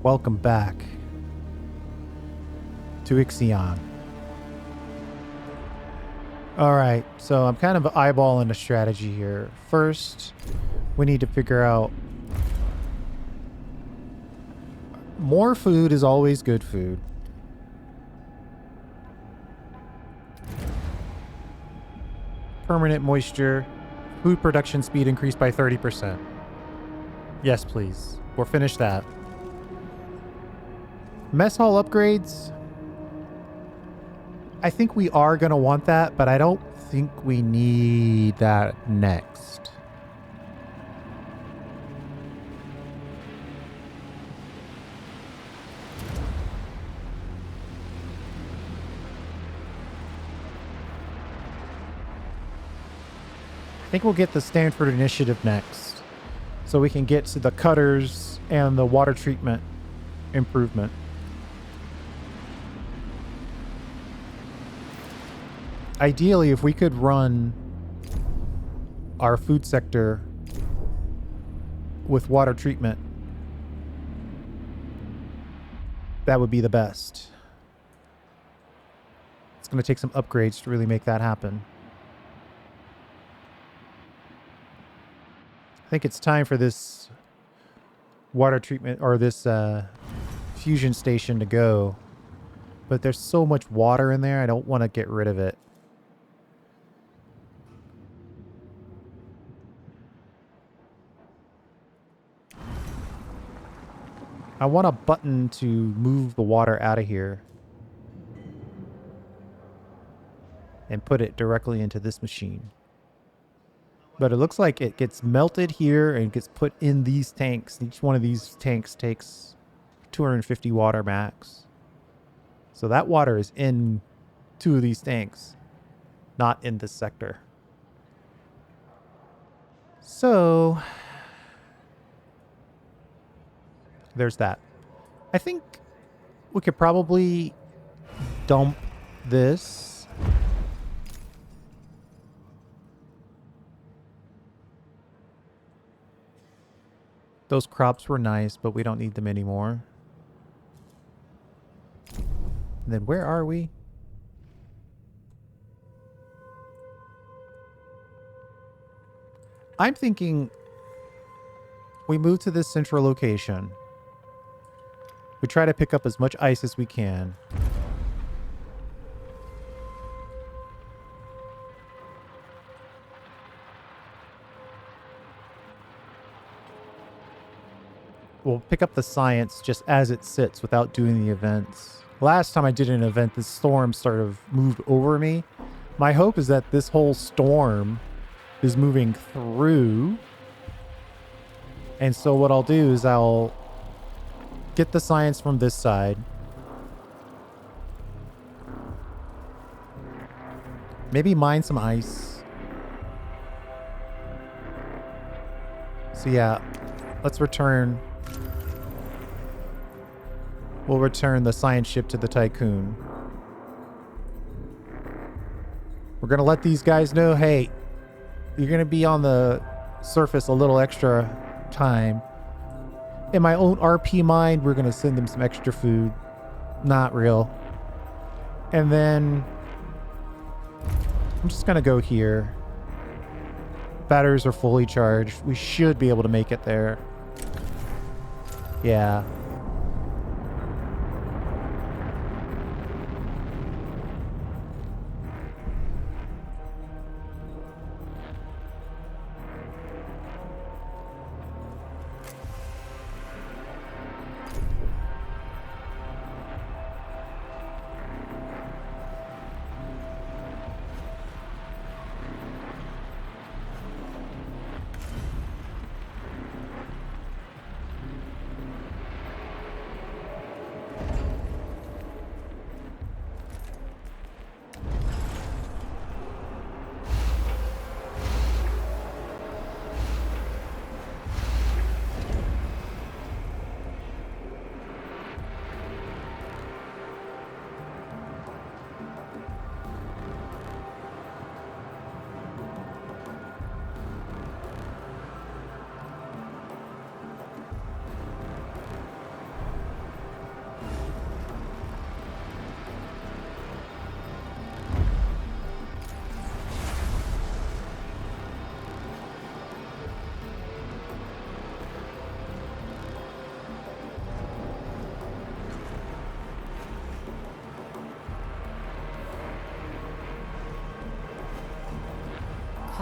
Welcome back to Ixion. Alright, so I'm kind of eyeballing a strategy here. First, we need to figure out... More food is always good food. Permanent moisture. Food production speed increased by 30%. Yes, please. We'll finish that. Mess hall upgrades. I think we are going to want that, but I don't think we need that next. I think we'll get the Stanford Initiative next, so we can get to the cutters and the water treatment improvement. Ideally, if we could run our food sector with water treatment, that would be the best. It's going to take some upgrades to really make that happen. I think it's time for this water treatment or this fusion station to go. But there's so much water in there, I don't want to get rid of it. I want a button to move the water out of here and put it directly into this machine. But it looks like it gets melted here and gets put in these tanks. Each one of these tanks takes 250 water max. So that water is in 2 of these tanks, not in this sector. So there's that. I think we could probably dump this. Those crops were nice, but we don't need them anymore. And then where are we? I'm thinking we move to this central location. We try to pick up as much ice as we can. We'll pick up the science just as it sits without doing the events. Last time I did an event, this storm sort of moved over me. My hope is that this whole storm is moving through. And so what I'll do is I'll get the science from this side. Maybe mine some ice. So yeah, let's return. We'll return the science ship to the Tycoon. We're going to let these guys know, hey, you're going to be on the surface a little extra time. In my own RP mind, we're going to send them some extra food. Not real. And then I'm just going to go here. Batteries are fully charged. We should be able to make it there. Yeah.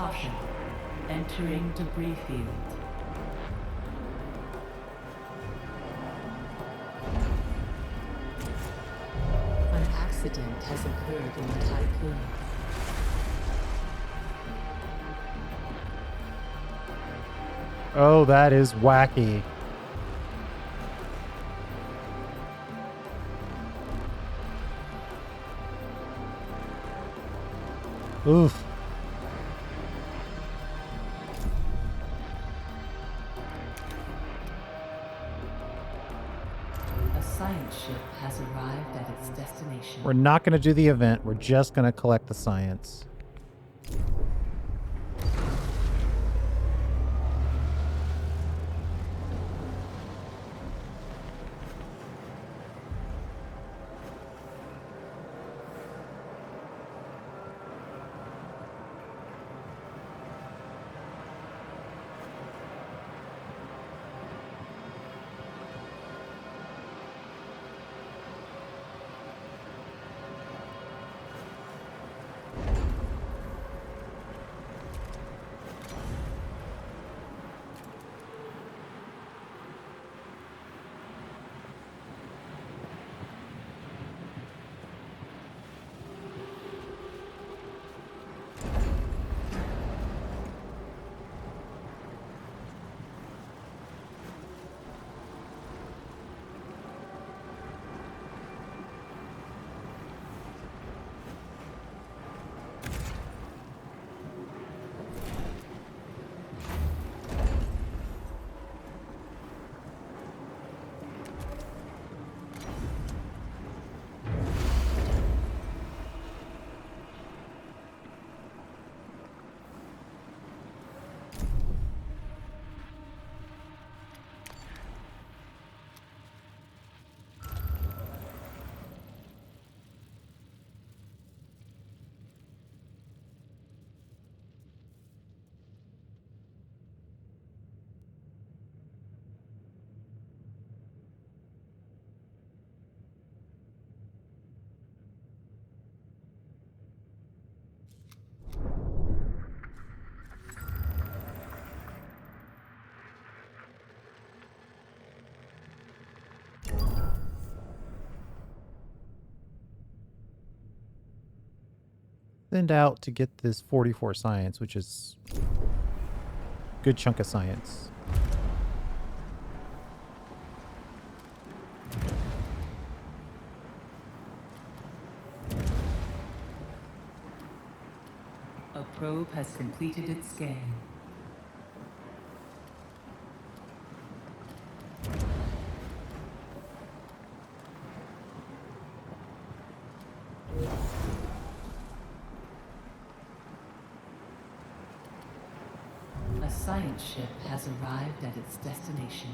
Caution. Entering debris field. An accident has occurred in the typhoon. Oh, that is wacky. Oof. A science ship has arrived at its destination. We're not going to do the event. We're just going to collect the science. Send out to get this 44 science, which is a good chunk of science. A probe has completed its scan. A science ship has arrived at its destination.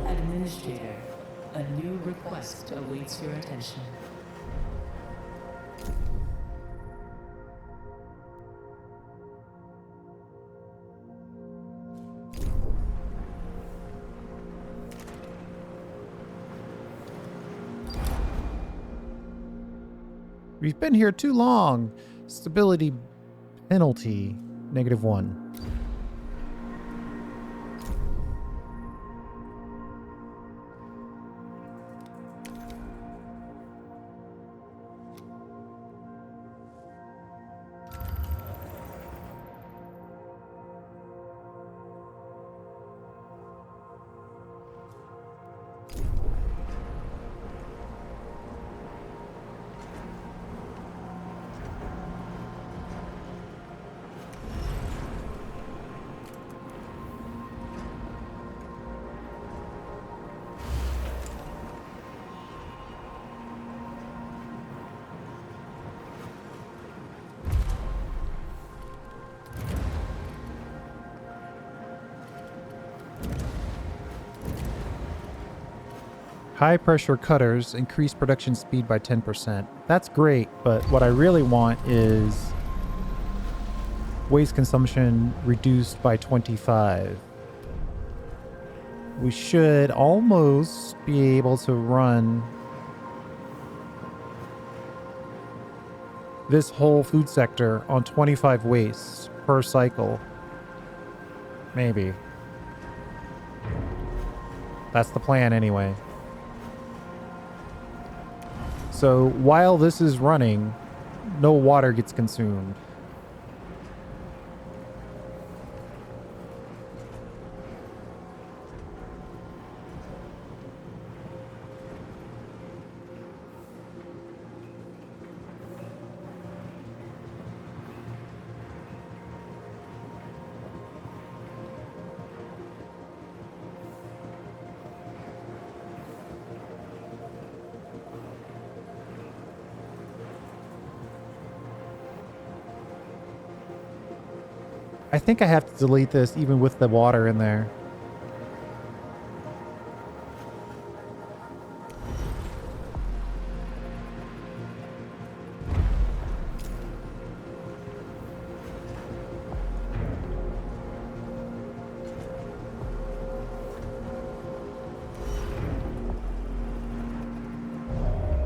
Administrator, a new request awaits your attention. We've been here too long. Stability penalty, -1. High pressure cutters increase production speed by 10%. That's great, but what I really want is waste consumption reduced by 25. We should almost be able to run this whole food sector on 25 wastes per cycle. Maybe. That's the plan anyway. So while this is running, no water gets consumed. I think I have to delete this even with the water in there.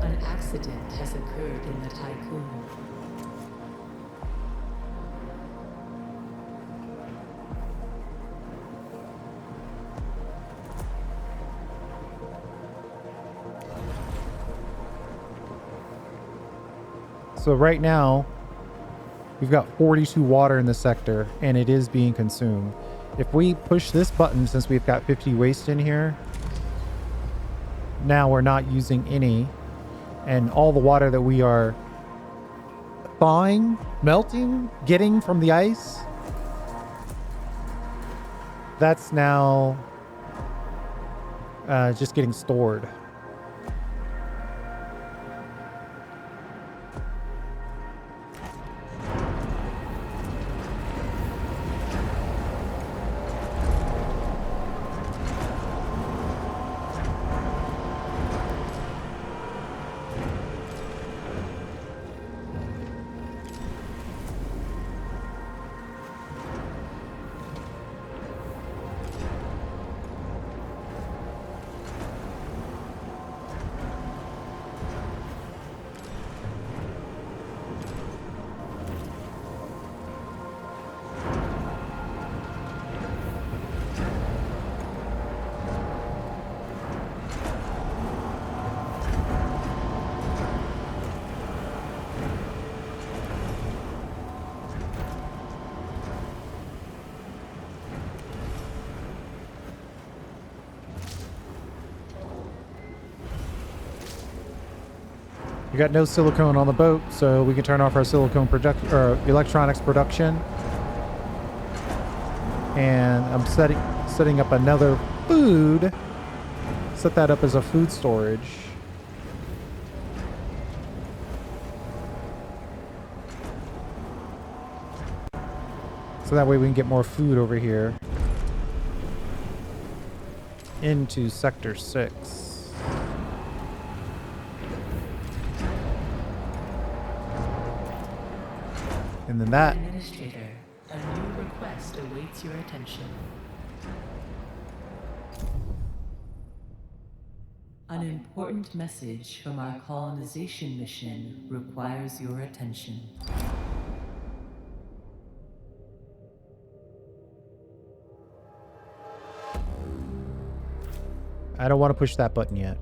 An accident has occurred in the tycoon. So right now, we've got 42 water in the sector, and it is being consumed. If we push this button, since we've got 50 waste in here, now we're not using any, and all the water that we are thawing, melting, getting from the ice, that's now just getting stored. We got no silicone on the boat, so we can turn off our silicone electronics production. And I'm setting up another food. Set that up as a food storage. So that way we can get more food over here into Sector 6. And then that... Administrator, a new request awaits your attention. An important message from our colonization mission requires your attention. I don't want to push that button yet.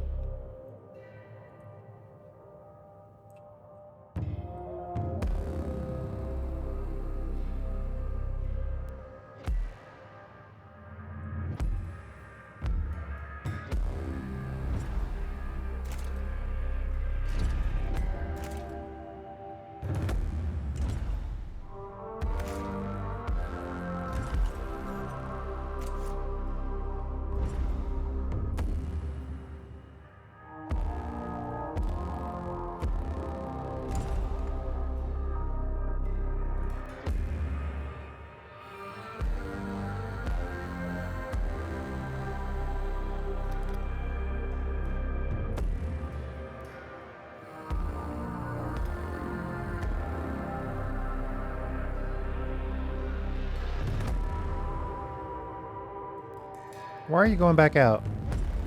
Why are you going back out?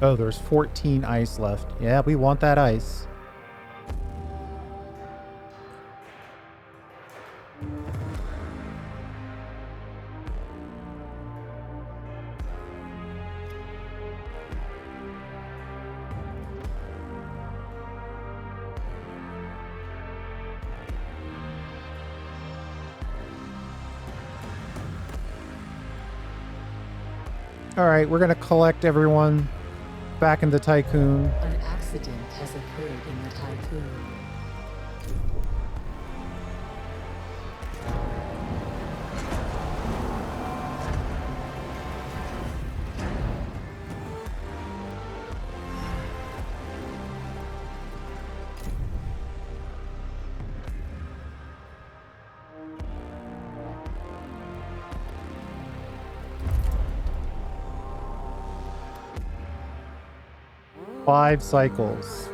Oh, there's 14 ice left. Yeah, we want that ice. All right, we're going to collect everyone back in the Tycoon. An accident has occurred in the Tycoon. Five cycles.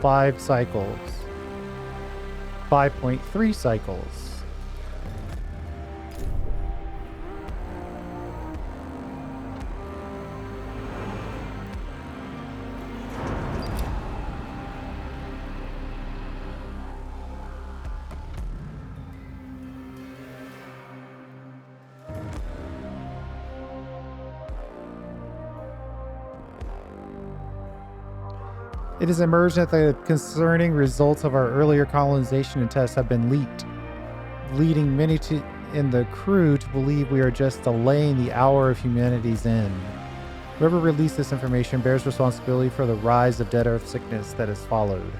5.3 cycles. It has emerged that the concerning results of our earlier colonization and tests have been leaked, leading many in the crew to believe we are just delaying the hour of humanity's end. Whoever released this information bears responsibility for the rise of Dead Earth sickness that has followed.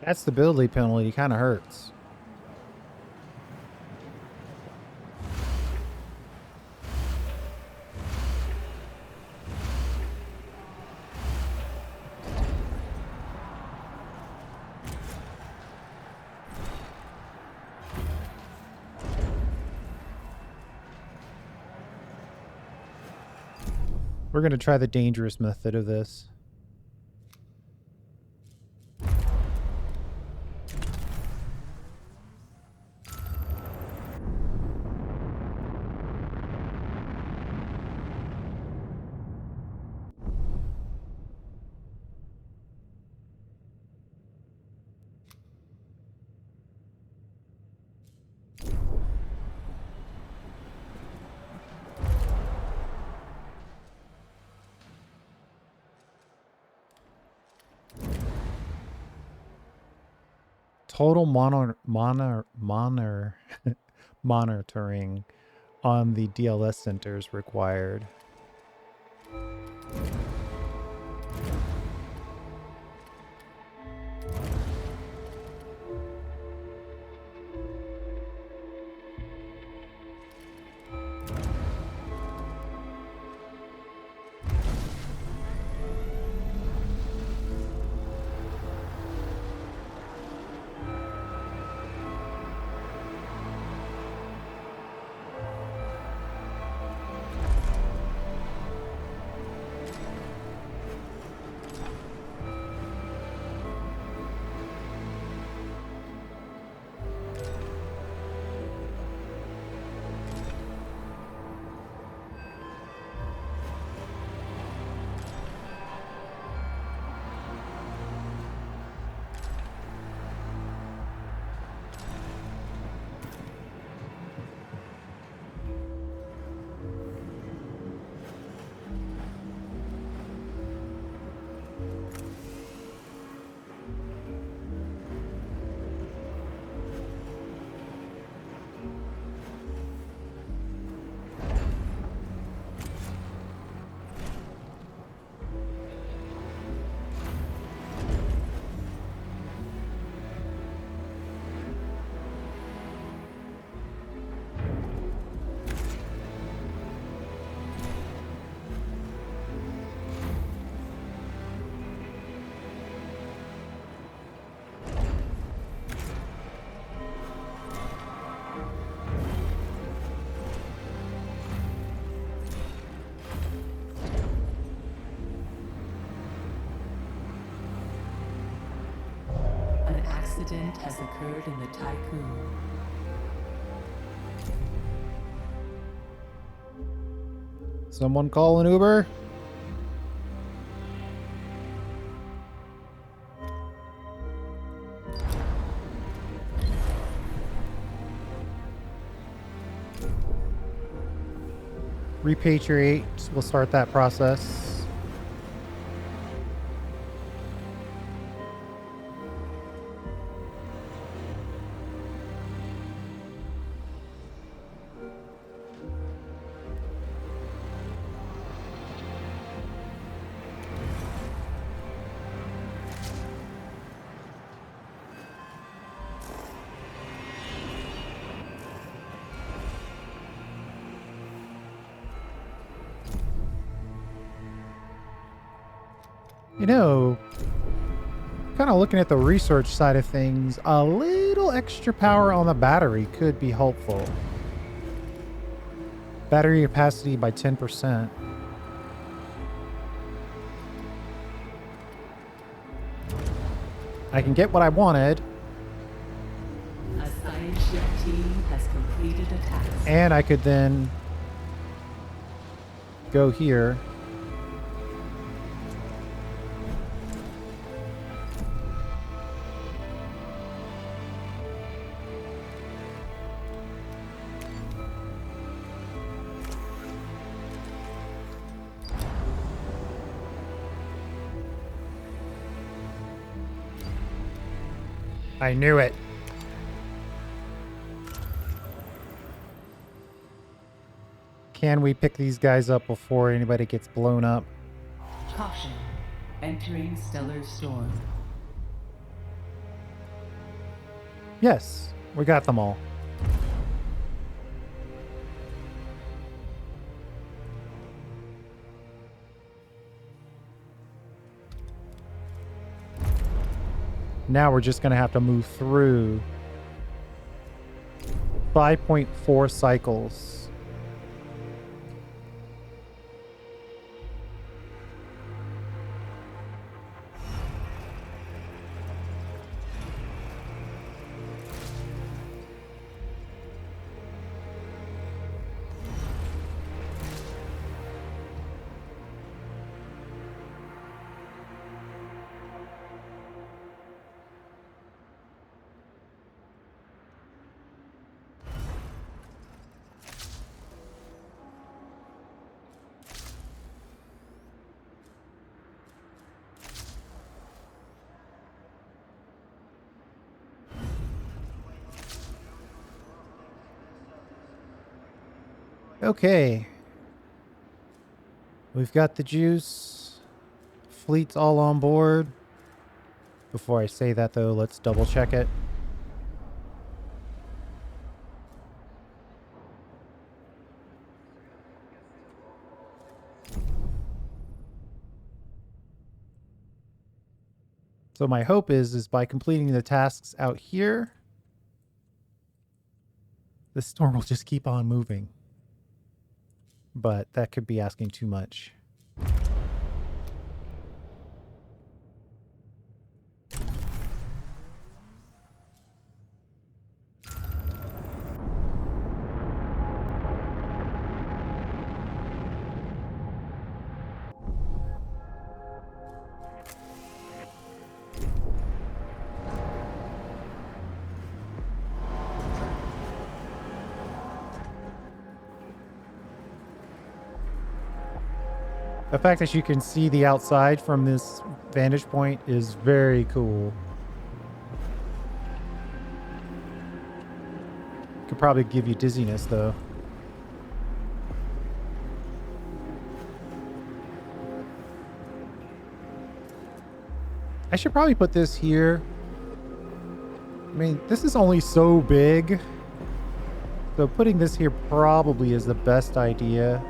That stability penalty kind of hurts. We're going to try the dangerous method of this. Total monitoring on the DLS centers required. An accident has occurred in the Tycoon. Someone call an Uber? Repatriate. We'll start that process. You know, kind of looking at the research side of things, a little extra power on the battery could be helpful. Battery capacity by 10%. I can get what I wanted. A science ship team has completed a task. And I could then go here. I knew it. Can we pick these guys up before anybody gets blown up? Caution. Entering stellar storm. Yes, we got them all. Now we're just going to have to move through 5.4 cycles. Okay. We've got the juice. Fleet's all on board. Before I say that, though, let's double check it. So my hope is by completing the tasks out here, the storm will just keep on moving. But that could be asking too much. The fact that you can see the outside from this vantage point is very cool. Could probably give you dizziness, though. I should probably put this here. I mean, this is only so big. So putting this here probably is the best idea.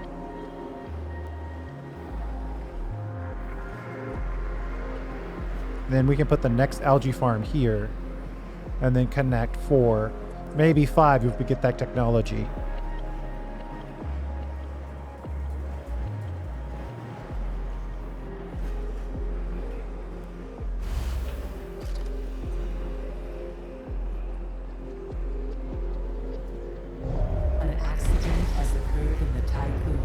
Then we can put the next algae farm here. And then connect 4. Maybe 5 if we get that technology. An accident has occurred in the tycoon.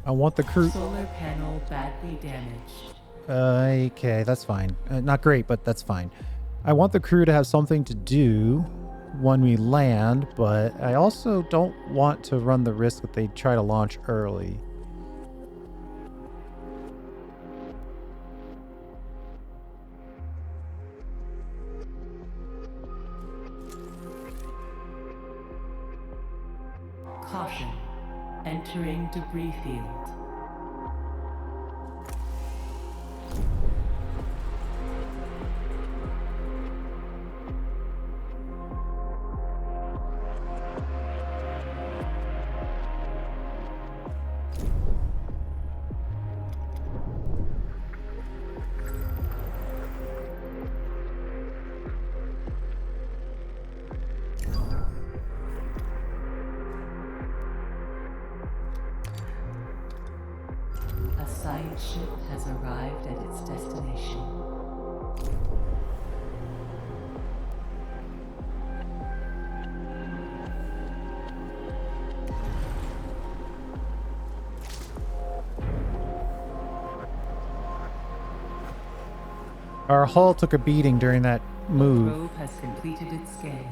I want the crew. Solar panel badly damaged. Okay, that's fine. Not great, but that's fine. I want the crew to have something to do when we land, but I also don't want to run the risk that they try to launch early. Caution. Entering debris field. A science ship has arrived at its destination. Our hull took a beating during that move. The probe has completed its scan.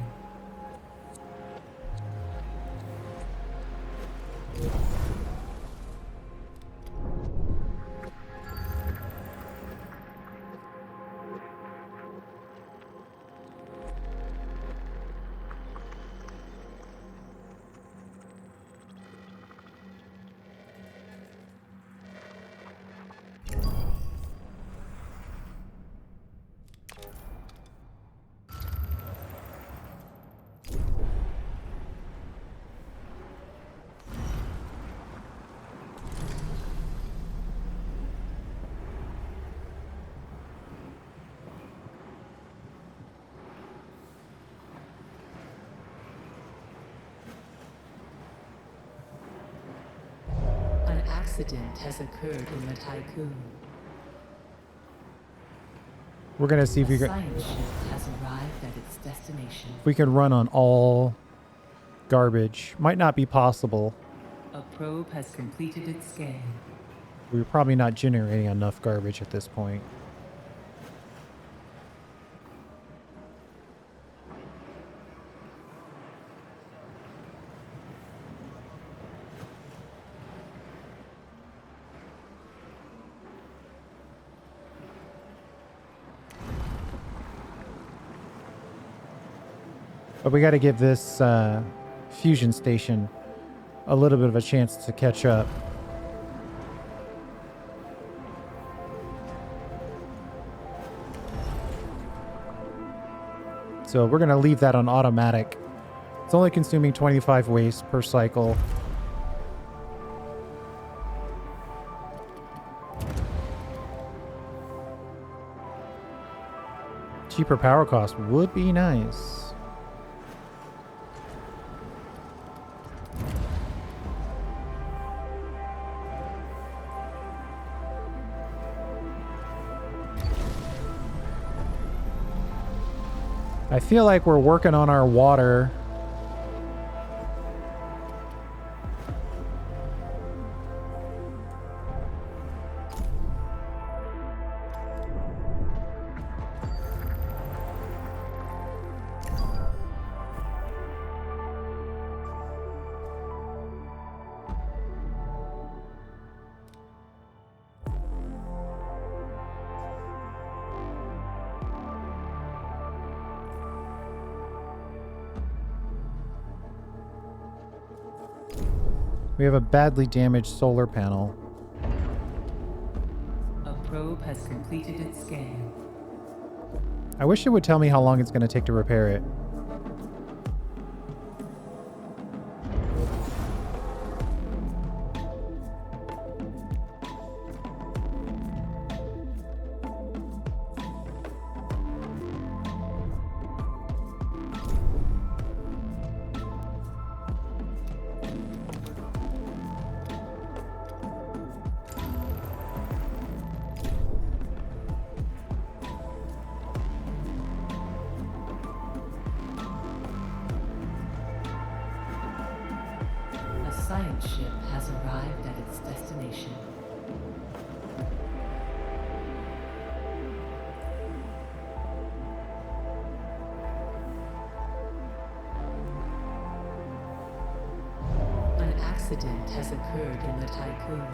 An accident has occurred in the tycoon. We're gonna see if A we can, science ship has arrived at its destination. if we can run on all garbage. Might not be possible. A probe has completed its scan. We're probably not generating enough garbage at this point. But we got to give this fusion station a little bit of a chance to catch up. So we're going to leave that on automatic. It's only consuming 25 waste per cycle. cheaper power cost would be nice. I feel like we're working on our water. We have a badly damaged solar panel. A probe has completed its scan. I wish it would tell me how long it's going to take to repair it. A science ship has arrived at its destination. An accident has occurred in the Tycoon.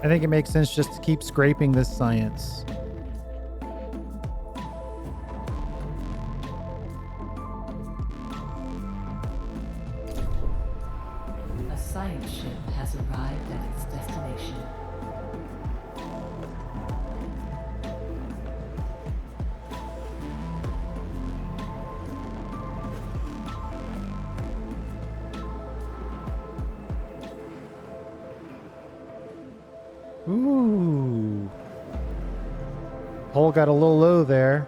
I think it makes sense just to keep scraping this science. A science ship has arrived at its destination. Ooh. Hole got a little low there.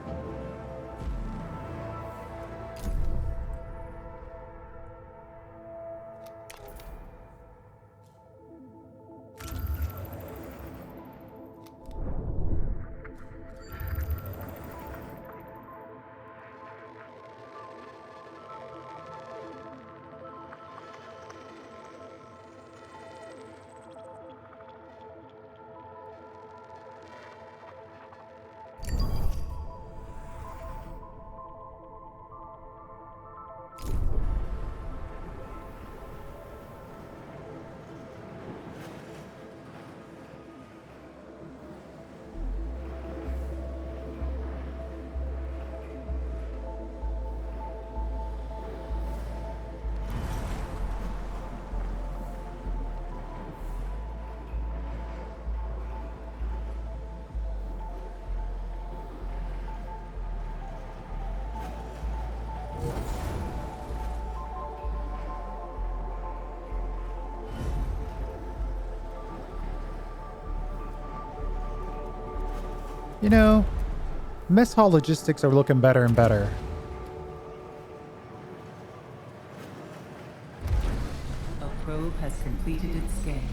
You know, mess hall logistics are looking better and better. A probe has completed its scan.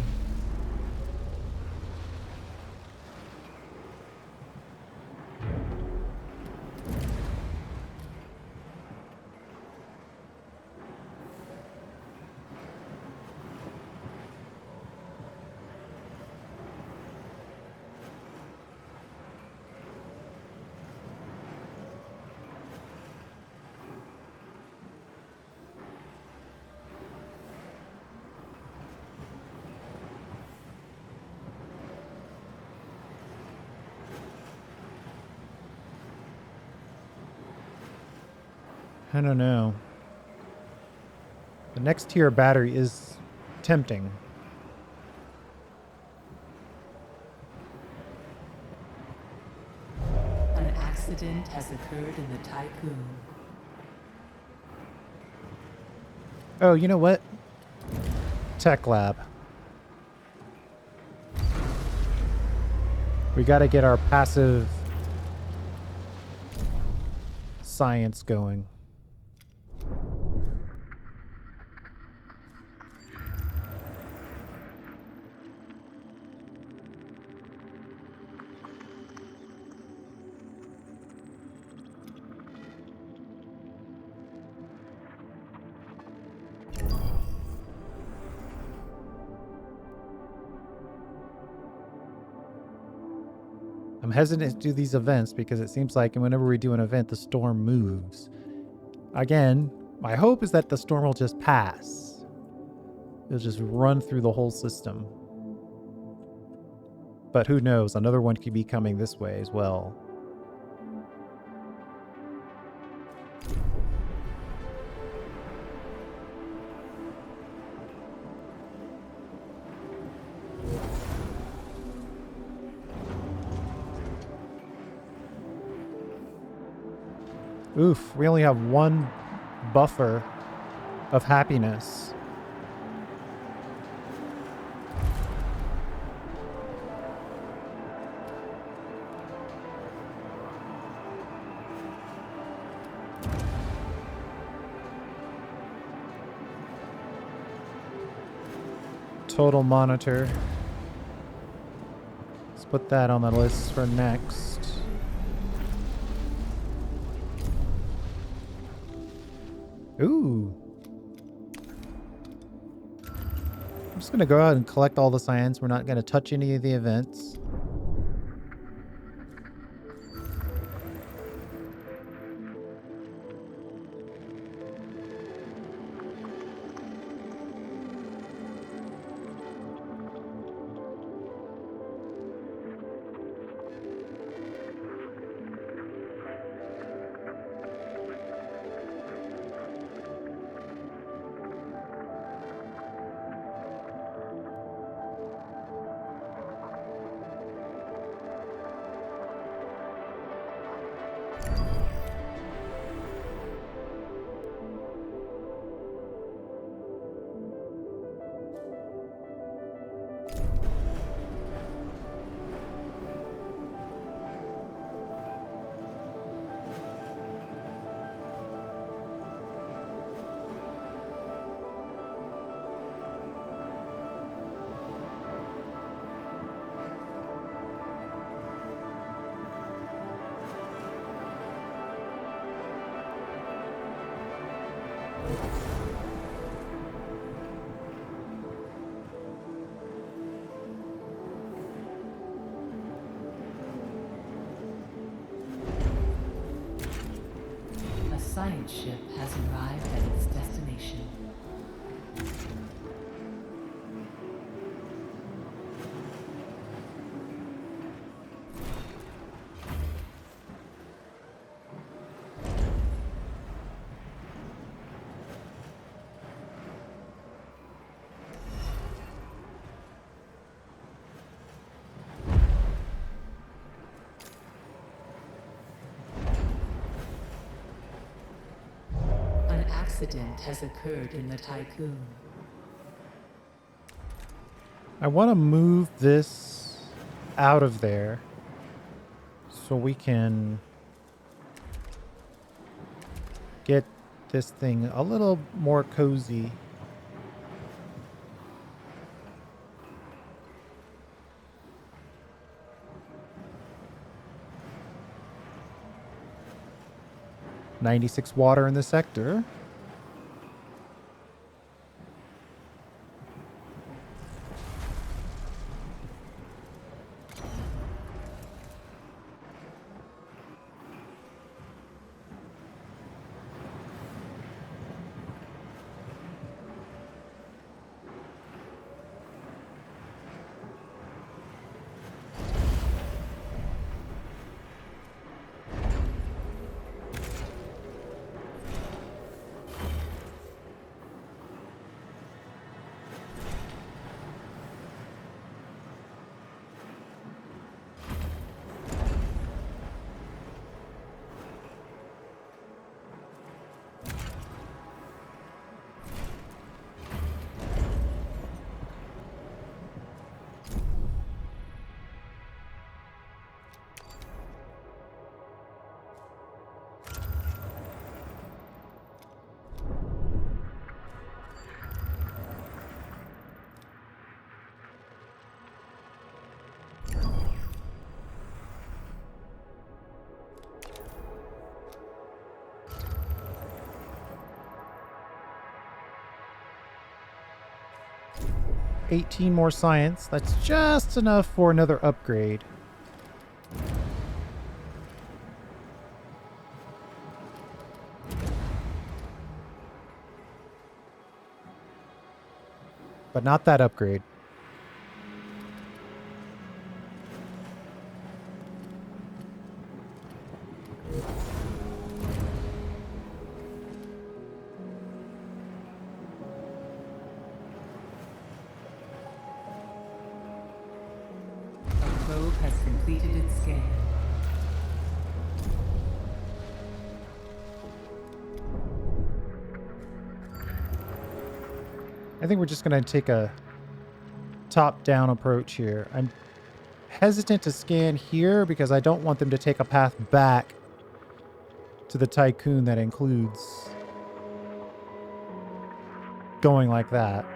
I don't know. The next tier battery is tempting. accident has occurred in the tycoon. Oh, you know what? Tech lab. We got to get our passive science going. I'm hesitant to do these events because it seems like whenever we do an event, the storm moves. Again, my hope is that the storm will just pass. It'll just run through the whole system. But who knows? Another one could be coming this way as well. Oof, we only have one buffer of happiness. Total monitor. Let's put that on the list for next. Ooh. I'm just going to go out and collect all the science. We're not going to touch any of the events. A science ship has arrived at its destination. An accident has occurred in the tycoon. I want to move this out of there so we can get this thing a little more cozy. $96 water in the sector. 18 more science. That's just enough for another upgrade. But not that upgrade. Probe has completed its scan. I think we're just going to take a top-down approach here. I'm hesitant to scan here because I don't want them to take a path back to the Tycoon that includes going like that.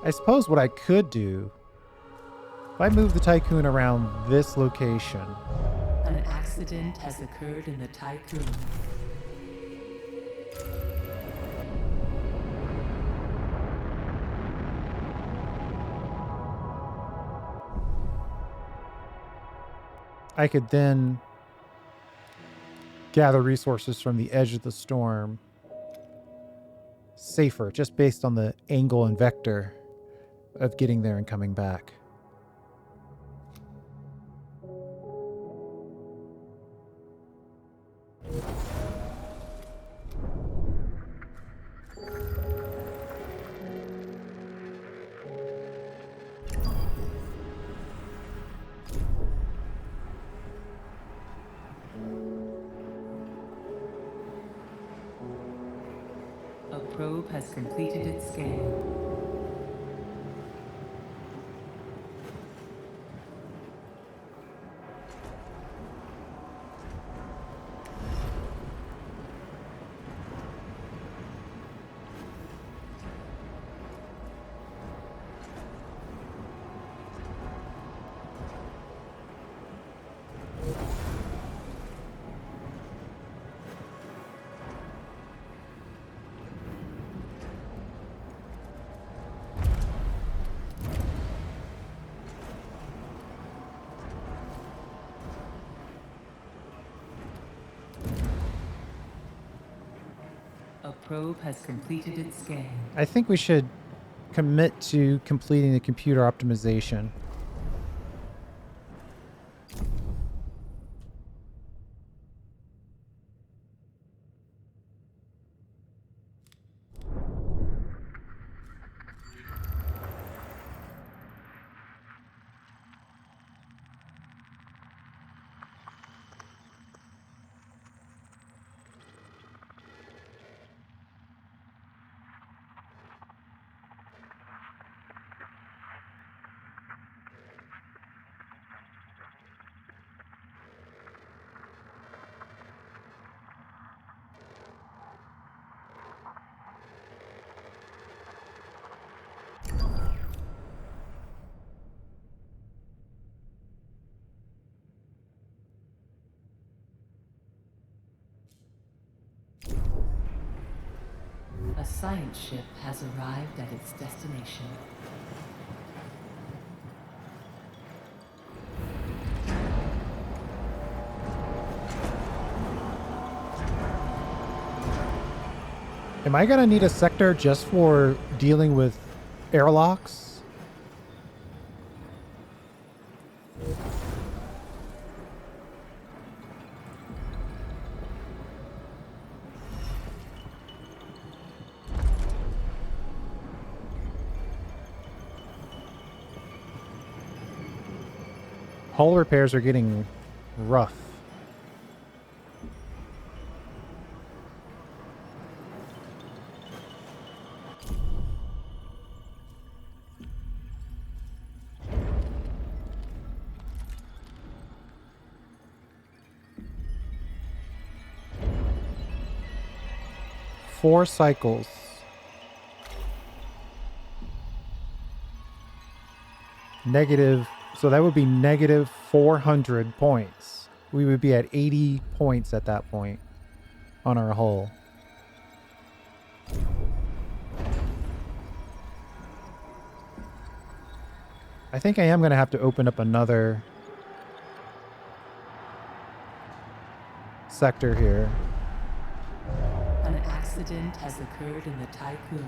I suppose what I could do, if I move the Tycoon around this location. An accident has occurred in the Tycoon. I could then gather resources from the edge of the storm safer, just based on the angle and vector of getting there and coming back. A probe has completed its scan. A probe has completed its scan. I think we should commit to completing the computer optimization. A science ship has arrived at its destination. Am I gonna need a sector just for dealing with airlocks? Hull repairs are getting rough. Four cycles. Negative, so that would be negative 400 points. We would be at 80 points at that point on our hull. I think I am going to have to open up another sector here. An accident has occurred in the Tycoon.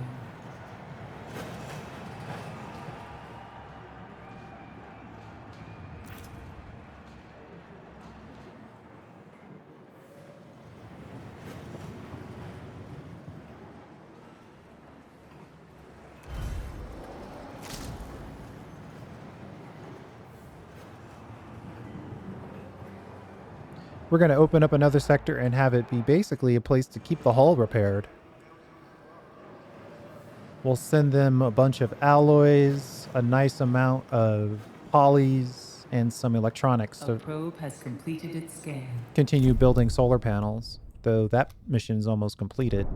We're going to open up another sector and have it be basically a place to keep the hull repaired. We'll send them a bunch of alloys, a nice amount of polys, and some electronics A to probe has completed its scan. continue building solar panels, though that mission is almost completed.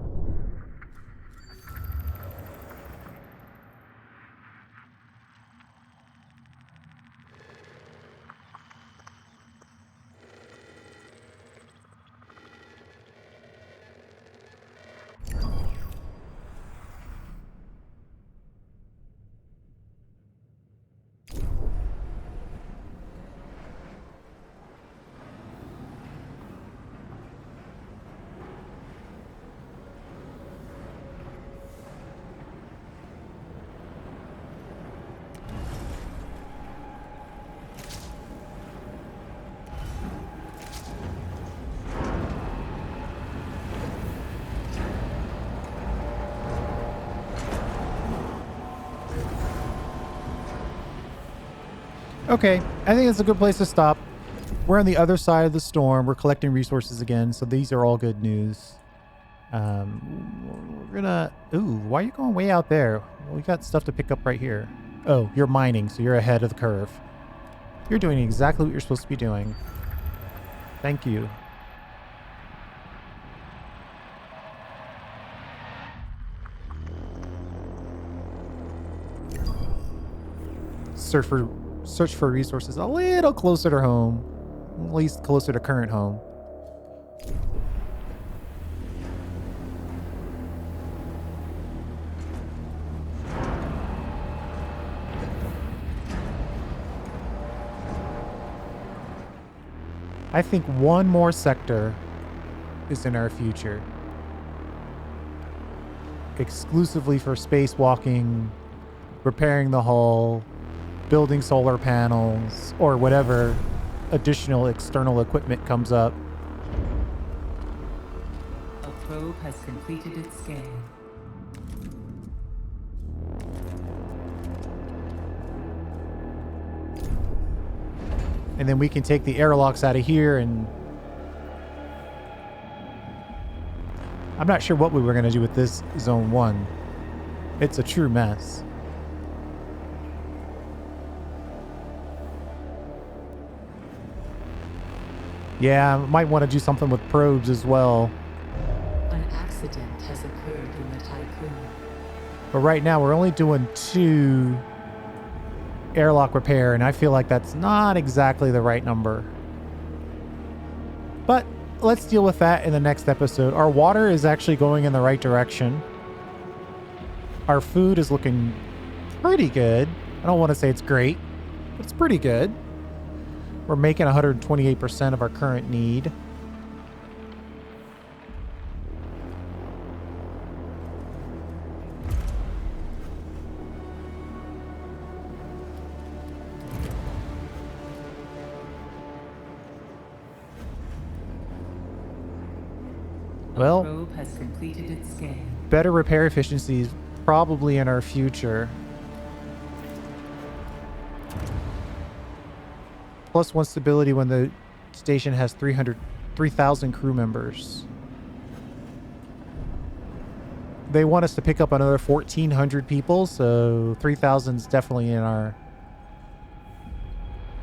Okay, I think it's a good place to stop. We're on the other side of the storm. We're collecting resources again, so these are all good news. We're gonna... Ooh, why are you going way out there? Well, we got stuff to pick up right here. Oh, you're mining, so you're ahead of the curve. You're doing exactly what you're supposed to be doing. Thank you. Search for resources a little closer to home. At least closer to current home. I think one more sector is in our future. Exclusively for spacewalking, repairing the hull, building solar panels, or whatever additional external equipment comes up. A probe has completed its scan. And then we can take the airlocks out of here, and I'm not sure what we were going to do with this Zone 1. It's a true mess. Yeah, might want to do something with probes as well. An accident has occurred in the Tycoon. But right now we're only doing 2 airlock repair, and I feel like that's not exactly the right number. But let's deal with that in the next episode. Our water is actually going in the right direction. Our food is looking pretty good. I don't want to say it's great, but it's pretty good. We're making 128% of our current need. Well, A probe has completed its scan. better repair efficiency is probably in our future. +1 stability when the station has 3,000 crew members. They want us to pick up another 1,400 people, so 3,000 is definitely in our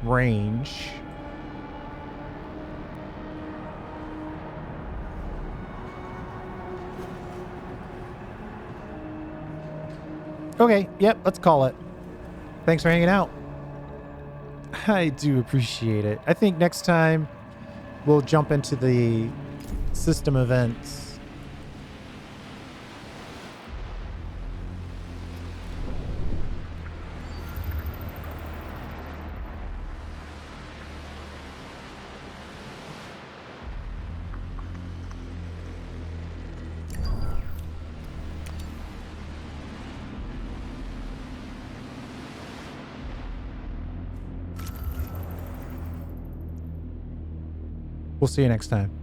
range. Okay, yep, let's call it. Thanks for hanging out. I do appreciate it. I think next time we'll jump into the system events. We'll see you next time.